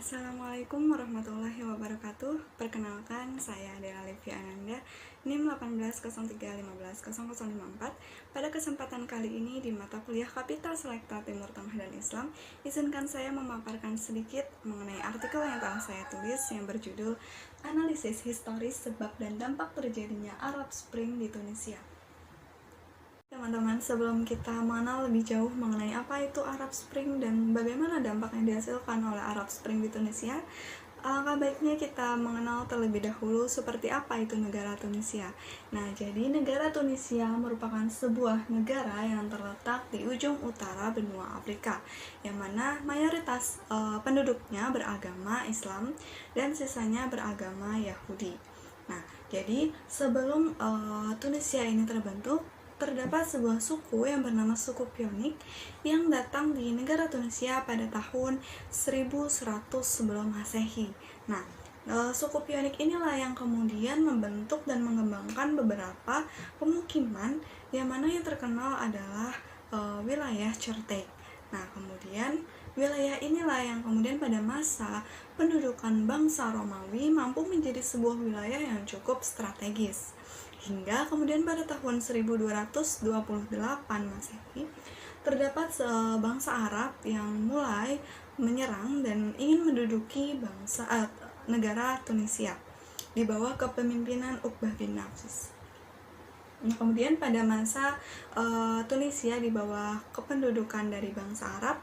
Assalamualaikum warahmatullahi wabarakatuh. Perkenalkan, saya Dela Livia Ananda, NIM 1803150054. Pada kesempatan kali ini di mata kuliah Kapital Selekta Timur Tengah dan Islam, izinkan saya memaparkan sedikit mengenai artikel yang telah saya tulis yang berjudul Analisis Historis Sebab dan Dampak Terjadinya Arab Spring di Tunisia. Teman-teman, sebelum kita mengenal lebih jauh mengenai apa itu Arab Spring dan bagaimana dampak yang dihasilkan oleh Arab Spring di Tunisia, alangkah baiknya kita mengenal terlebih dahulu seperti apa itu negara Tunisia. Nah, jadi negara Tunisia merupakan sebuah negara yang terletak di ujung utara benua Afrika, yang mana mayoritas penduduknya beragama Islam dan sisanya beragama Yahudi. Nah, jadi sebelum Tunisia ini terbentuk, terdapat sebuah suku yang bernama suku Pionik yang datang di negara Tunisia pada tahun 1100 sebelum Masehi. Nah, suku Pionik inilah yang kemudian membentuk dan mengembangkan beberapa pemukiman yang mana yang terkenal adalah wilayah Certek. Nah, kemudian wilayah inilah yang kemudian pada masa pendudukan bangsa Romawi mampu menjadi sebuah wilayah yang cukup strategis. Hingga kemudian pada tahun 1228 Masehi, terdapat bangsa Arab yang mulai menyerang dan ingin menduduki negara Tunisia di bawah kepemimpinan Uqbah bin Nafis. Nah, kemudian pada masa Tunisia di bawah kependudukan dari bangsa Arab,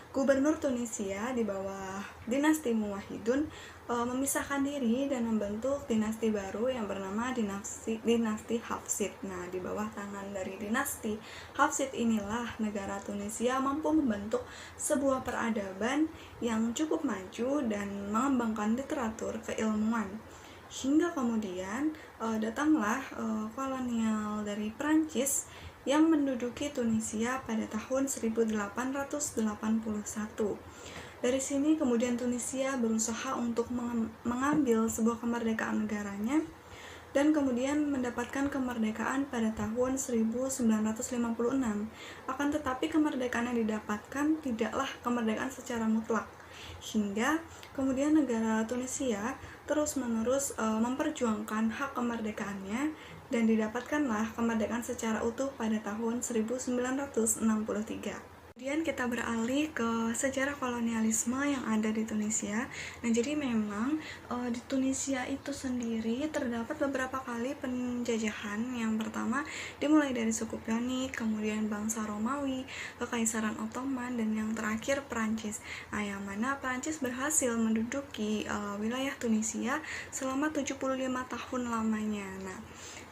Gubernur Tunisia di bawah dinasti Muwahhidun memisahkan diri dan membentuk dinasti baru yang bernama dinasti Hafsid. Nah, di bawah tangan dari dinasti Hafsid inilah negara Tunisia mampu membentuk sebuah peradaban yang cukup maju dan mengembangkan literatur keilmuan. Hingga kemudian datanglah kolonial dari Prancis yang menduduki Tunisia pada tahun 1881. Dari sini kemudian Tunisia berusaha untuk mengambil sebuah kemerdekaan negaranya dan kemudian mendapatkan kemerdekaan pada tahun 1956. Akan tetapi kemerdekaan yang didapatkan tidaklah kemerdekaan secara mutlak. Hingga kemudian negara Tunisia terus-menerus memperjuangkan hak kemerdekaannya dan didapatkanlah kemerdekaan secara utuh pada tahun 1963. Kemudian kita beralih ke sejarah kolonialisme yang ada di Tunisia. Nah, jadi memang di Tunisia itu sendiri terdapat beberapa kali penjajahan. Yang pertama dimulai dari suku Pionik, kemudian bangsa Romawi, Kekaisaran Ottoman, dan yang terakhir Prancis. Nah, yang mana Prancis berhasil menduduki wilayah Tunisia selama 75 tahun lamanya. Nah,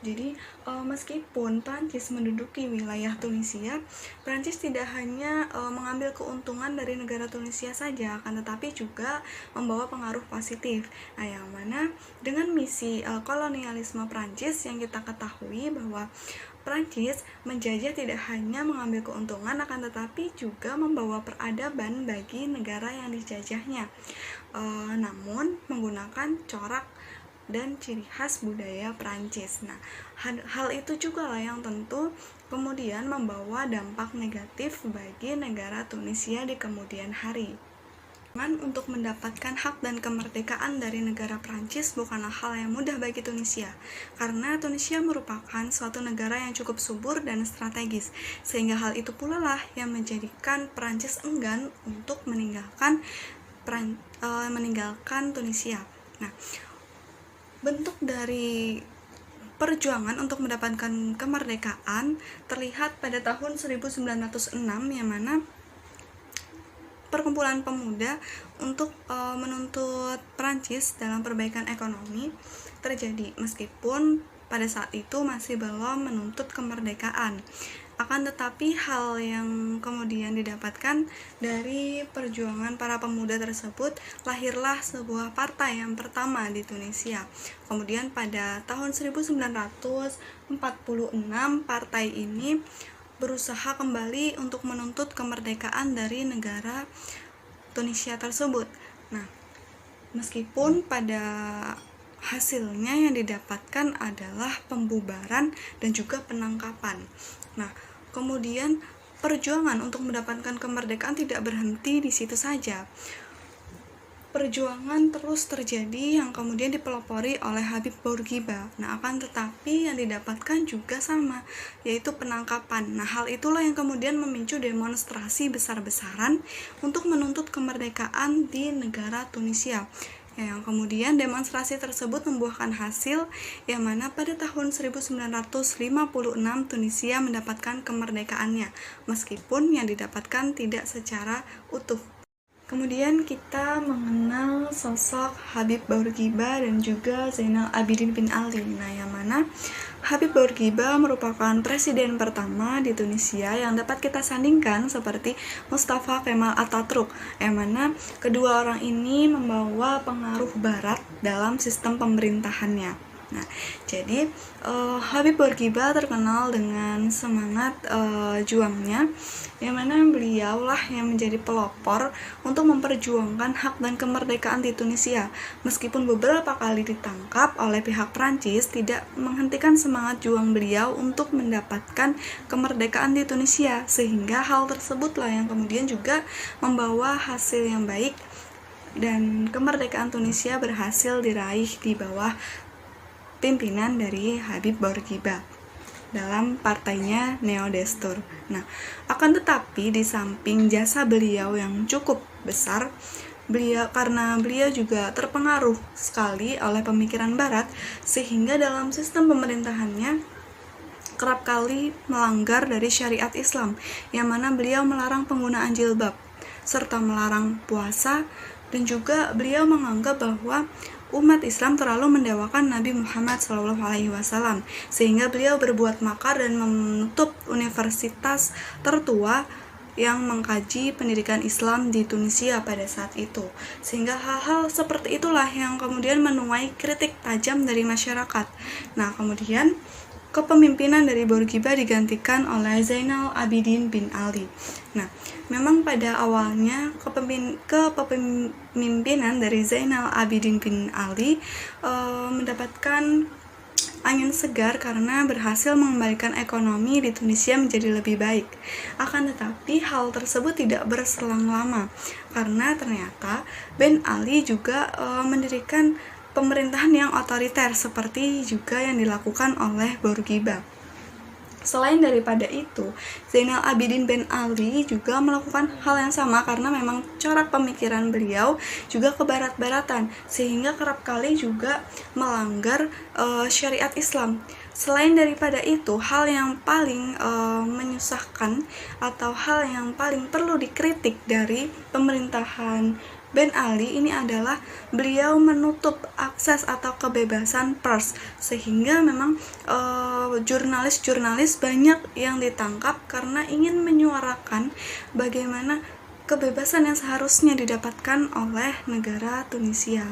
jadi meskipun Prancis menduduki wilayah Tunisia, Prancis tidak hanya mengambil keuntungan dari negara Tunisia saja, akan tetapi juga membawa pengaruh positif. Nah, yang mana dengan misi kolonialisme Prancis yang kita ketahui bahwa Prancis menjajah tidak hanya mengambil keuntungan, akan tetapi juga membawa peradaban bagi negara yang dijajahnya, namun menggunakan corak dan ciri khas budaya Prancis. Nah, hal itu juga lah yang tentu kemudian membawa dampak negatif bagi negara Tunisia di kemudian hari. Untuk mendapatkan hak dan kemerdekaan dari negara Prancis bukanlah hal yang mudah bagi Tunisia, karena Tunisia merupakan suatu negara yang cukup subur dan strategis, sehingga hal itu pula lah yang menjadikan Prancis enggan untuk meninggalkan Tunisia. Nah, bentuk dari perjuangan untuk mendapatkan kemerdekaan terlihat pada tahun 1906, yang mana perkumpulan pemuda untuk menuntut Prancis dalam perbaikan ekonomi terjadi, meskipun pada saat itu masih belum menuntut kemerdekaan. Akan tetapi hal yang kemudian didapatkan dari perjuangan para pemuda tersebut, lahirlah sebuah partai yang pertama di Tunisia. Kemudian pada tahun 1946 partai ini berusaha kembali untuk menuntut kemerdekaan dari negara Tunisia tersebut. Nah, meskipun pada hasilnya yang didapatkan adalah pembubaran dan juga penangkapan. Nah, kemudian perjuangan untuk mendapatkan kemerdekaan tidak berhenti di situ saja. perjuangan terus terjadi yang kemudian dipelopori oleh Habib Bourguiba. Nah, akan tetapi yang didapatkan juga sama, yaitu penangkapan. Nah, hal itulah yang kemudian memicu demonstrasi besar-besaran untuk menuntut kemerdekaan di negara Tunisia. Ya, yang kemudian demonstrasi tersebut membuahkan hasil yang mana pada tahun 1956 Tunisia mendapatkan kemerdekaannya, meskipun yang didapatkan tidak secara utuh. Kemudian kita mengenal sosok Habib Bourguiba dan juga Zainal Abidin bin Ali. Nah, yang mana Habib Bourguiba merupakan presiden pertama di Tunisia yang dapat kita sandingkan seperti Mustafa Kemal Atatürk, yang mana kedua orang ini membawa pengaruh Barat dalam sistem pemerintahannya. Nah, jadi Habib Bourguiba terkenal dengan semangat juangnya, yang mana beliau lah yang menjadi pelopor untuk memperjuangkan hak dan kemerdekaan di Tunisia. Meskipun beberapa kali ditangkap oleh pihak Prancis, tidak menghentikan semangat juang beliau untuk mendapatkan kemerdekaan di Tunisia, sehingga hal tersebutlah yang kemudian juga membawa hasil yang baik dan kemerdekaan Tunisia berhasil diraih di bawah pimpinan dari Habib Bourguiba dalam partainya Neo-Destur. Nah, akan tetapi di samping jasa beliau yang cukup besar, karena beliau juga terpengaruh sekali oleh pemikiran Barat, sehingga dalam sistem pemerintahannya kerap kali melanggar dari syariat Islam, yang mana beliau melarang penggunaan jilbab serta melarang puasa, dan juga beliau menganggap bahwa umat Islam terlalu mendewakan Nabi Muhammad SAW, sehingga beliau berbuat makar dan menutup universitas tertua yang mengkaji pendidikan Islam di Tunisia pada saat itu. Sehingga hal-hal seperti itulah yang kemudian menuai kritik tajam dari masyarakat. Nah, kemudian kepemimpinan dari Bourguiba digantikan oleh Zainal Abidin bin Ali. Nah, memang pada awalnya kepemimpinan dari Zainal Abidin bin Ali mendapatkan angin segar karena berhasil mengembalikan ekonomi di Tunisia menjadi lebih baik. Akan tetapi hal tersebut tidak berselang lama, karena ternyata Ben Ali juga mendirikan pemerintahan yang otoriter seperti juga yang dilakukan oleh Bourguiba. Selain daripada itu, Zainal Abidin bin Ali juga melakukan hal yang sama karena memang corak pemikiran beliau juga kebarat-baratan, sehingga kerap kali juga melanggar syariat Islam. Selain daripada itu, hal yang paling menyusahkan atau hal yang paling perlu dikritik dari pemerintahan Ben Ali ini adalah beliau menutup akses atau kebebasan pers, sehingga memang jurnalis-jurnalis banyak yang ditangkap karena ingin menyuarakan bagaimana kebebasan yang seharusnya didapatkan oleh negara Tunisia.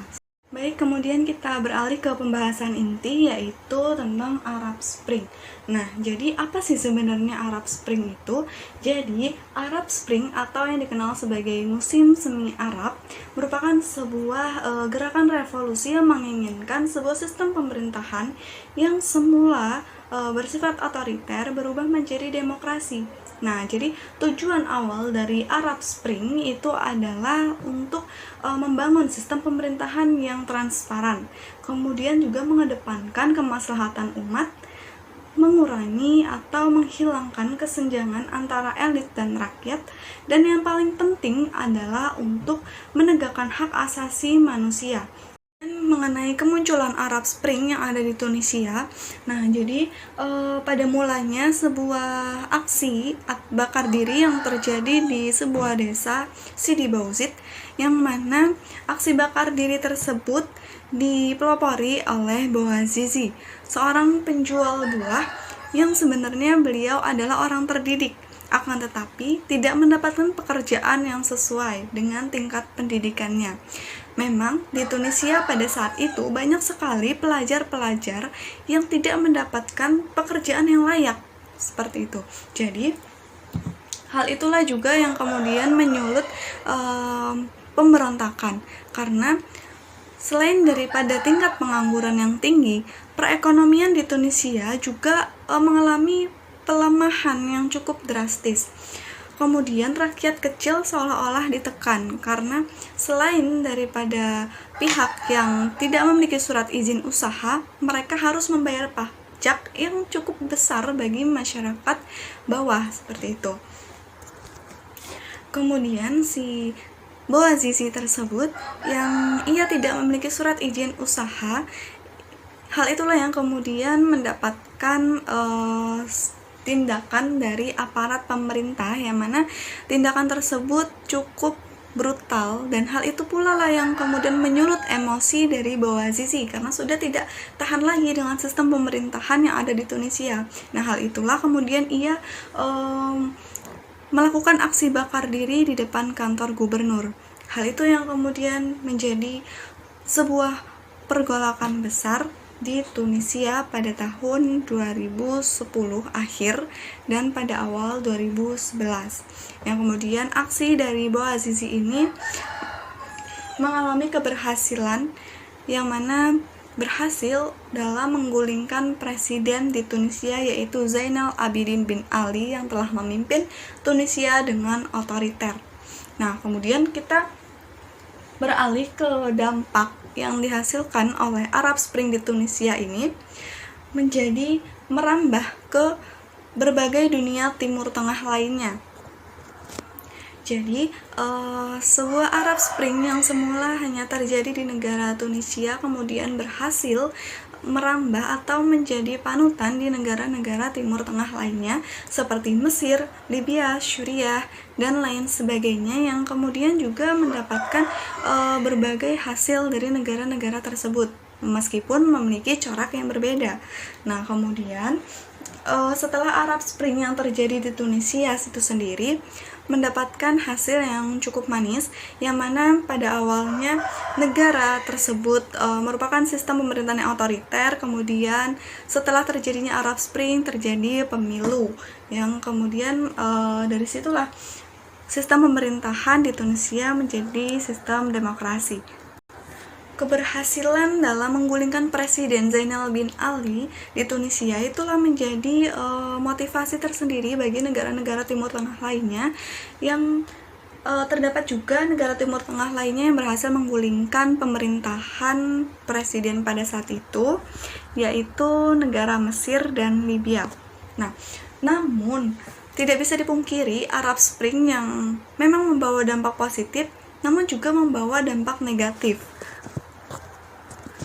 Baik, kemudian kita beralih ke pembahasan inti, yaitu tentang Arab Spring. Nah, jadi apa sih sebenarnya Arab Spring itu? Jadi, Arab Spring atau yang dikenal sebagai musim semi Arab merupakan sebuah gerakan revolusi yang menginginkan sebuah sistem pemerintahan yang semula bersifat otoriter berubah menjadi demokrasi. Nah, jadi tujuan awal dari Arab Spring itu adalah untuk membangun sistem pemerintahan yang transparan, kemudian juga mengedepankan kemaslahatan umat, mengurangi atau menghilangkan kesenjangan antara elit dan rakyat, dan yang paling penting adalah untuk menegakkan hak asasi manusia. Mengenai kemunculan Arab Spring yang ada di Tunisia, nah jadi pada mulanya sebuah aksi bakar diri yang terjadi di sebuah desa Sidi Bouzid, yang mana aksi bakar diri tersebut dipelopori oleh Bouazizi, seorang penjual buah yang sebenarnya beliau adalah orang terdidik, akan tetapi tidak mendapatkan pekerjaan yang sesuai dengan tingkat pendidikannya. Memang di Tunisia pada saat itu banyak sekali pelajar-pelajar yang tidak mendapatkan pekerjaan yang layak seperti itu. Jadi hal itulah juga yang kemudian menyulut pemberontakan, karena selain daripada tingkat pengangguran yang tinggi, perekonomian di Tunisia juga mengalami pelemahan yang cukup drastis. kemudian rakyat kecil seolah-olah ditekan karena selain daripada pihak yang tidak memiliki surat izin usaha, mereka harus membayar pajak yang cukup besar bagi masyarakat bawah seperti itu. Kemudian si Bouazizi tersebut yang ia tidak memiliki surat izin usaha, hal itulah yang kemudian mendapatkan tindakan dari aparat pemerintah, yang mana tindakan tersebut cukup brutal, dan hal itu pula lah yang kemudian menyulut emosi dari Bouazizi karena sudah tidak tahan lagi dengan sistem pemerintahan yang ada di Tunisia. Nah, hal itulah kemudian ia melakukan aksi bakar diri di depan kantor gubernur. Hal itu yang kemudian menjadi sebuah pergolakan besar di Tunisia pada tahun 2010 akhir dan pada awal 2011. Yang kemudian aksi dari Bouazizi ini mengalami keberhasilan, yang mana berhasil dalam menggulingkan presiden di Tunisia, yaitu Zainal Abidin bin Ali yang telah memimpin Tunisia dengan otoriter. Nah, kemudian kita beralih ke dampak yang dihasilkan oleh Arab Spring di Tunisia ini menjadi merambah ke berbagai dunia Timur Tengah lainnya. Jadi, sebuah Arab Spring yang semula hanya terjadi di negara Tunisia kemudian berhasil merambah atau menjadi panutan di negara-negara Timur Tengah lainnya seperti Mesir, Libya, Suriah, dan lain sebagainya, yang kemudian juga mendapatkan berbagai hasil dari negara-negara tersebut meskipun memiliki corak yang berbeda. Nah, kemudian setelah Arab Spring yang terjadi di Tunisia itu sendiri mendapatkan hasil yang cukup manis, yang mana pada awalnya negara tersebut merupakan sistem pemerintahan yang otoriter. Kemudian setelah terjadinya Arab Spring terjadi pemilu, yang kemudian dari situlah sistem pemerintahan di Tunisia menjadi sistem demokrasi. Keberhasilan dalam menggulingkan Presiden Zainal bin Ali di Tunisia itulah menjadi motivasi tersendiri bagi negara-negara Timur Tengah lainnya, yang terdapat juga negara Timur Tengah lainnya yang berhasil menggulingkan pemerintahan presiden pada saat itu, yaitu negara Mesir dan Libya. Nah, namun tidak bisa dipungkiri Arab Spring yang memang membawa dampak positif namun juga membawa dampak negatif.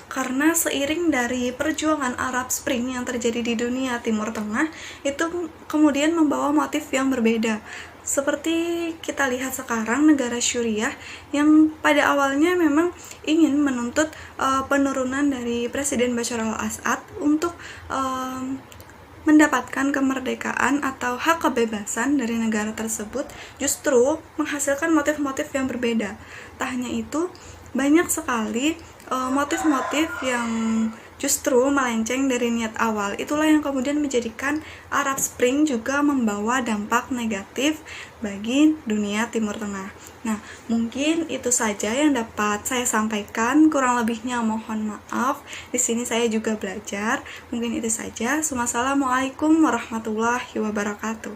Karena seiring dari perjuangan Arab Spring yang terjadi di dunia Timur Tengah, itu kemudian membawa motif yang berbeda. Seperti kita lihat sekarang negara Suriah yang pada awalnya memang ingin menuntut penurunan dari Presiden Bashar al-Assad untuk mendapatkan kemerdekaan atau hak kebebasan dari negara tersebut, justru menghasilkan motif-motif yang berbeda. Tak hanya itu, banyak sekali motif-motif yang justru melenceng dari niat awal. Itulah yang kemudian menjadikan Arab Spring juga membawa dampak negatif bagi dunia Timur Tengah. Nah, mungkin itu saja yang dapat saya sampaikan. Kurang lebihnya mohon maaf. Di sini saya juga belajar. Mungkin itu saja. Wassalamualaikum warahmatullahi wabarakatuh.